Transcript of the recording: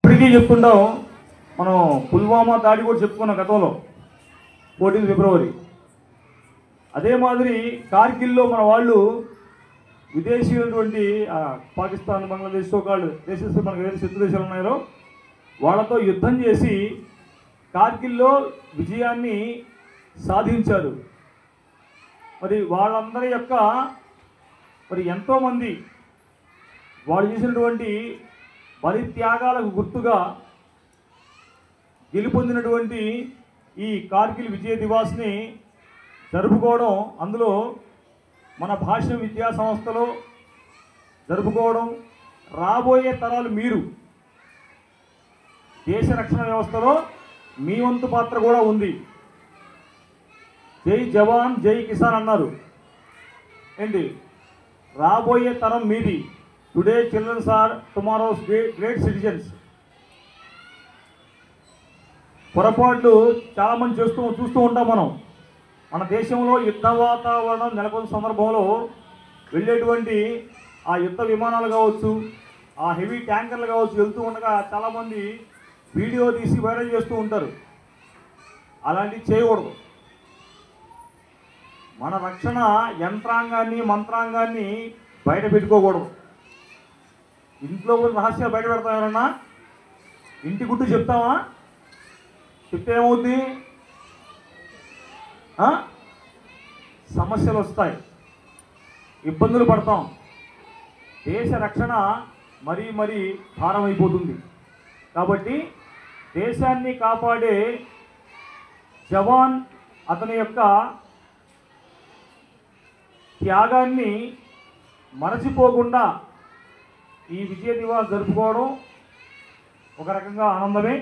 ఇప్పటికీ చెప్తుంటాం. మనం పుల్వామా దాడి కూడా చెప్పుకున్నాం గతంలో 14 ఫిబ్రవరి. అదే మాదిరి కార్గిల్లో మన వాళ్ళు విదేశీయులటువంటి పాకిస్తాన్, బంగ్లాదేశ్ సోకాళ్ళు దేశం మనకు ఏదైతే శత్రు దేశాలు ఉన్నాయో వాళ్ళతో యుద్ధం చేసి కార్గిల్లో విజయాన్ని సాధించారు. మరి వాళ్ళందరి యొక్క మరి ఎంతోమంది వాళ్ళు చేసినటువంటి బలిత్యాగాలకు గుర్తుగా గెలుపొందినటువంటి ఈ కార్గిల్ విజయ దివాస్ని జరుపుకోవడం, అందులో మన భాష విద్యా సంస్థలో జరుపుకోవడం, రాబోయే తరాలు మీరు దేశ రక్షణ వ్యవస్థలో మీ వంతు పాత్ర కూడా ఉంది. జై జవాన్ జై కిసాన్ అన్నారు. ఏంటి రాబోయే తరం మీది. Today childrens are tomorrow's great citizens. పొరపాట్లు చాలామంది చూస్తూ ఉంటాం మనం. మన దేశంలో యుద్ధ వాతావరణం నెలకొన్న సందర్భంలో వెళ్ళేటువంటి ఆ యుద్ధ విమానాలు కావచ్చు, ఆ హెవీ ట్యాంకర్లు కావచ్చు, వెళ్తూ ఉండగా చాలామంది వీడియో తీసి వైరల్ చేస్తూ ఉంటారు. అలాంటివి చేయకూడదు. మన రక్షణ యంత్రాంగాన్ని, మంత్రాంగాన్ని బయట పెట్టుకోకూడదు. ఇంట్లో రహస్యాలు బయట పెడతాం. ఎవరన్నా ఇంటి గుట్టు చెప్తామా? చెప్తే ఏమవుద్ది? సమస్యలు వస్తాయి, ఇబ్బందులు పడతాం. దేశ రక్షణ మరీ మరీ భారం అయిపోతుంది. కాబట్టి దేశాన్ని కాపాడే జవాన్ అతని యొక్క త్యాగాన్ని మరచిపోకుండా ఈ విజయ దివాస్ జరుపుకోవడం ఒక రకంగా ఆనందమే.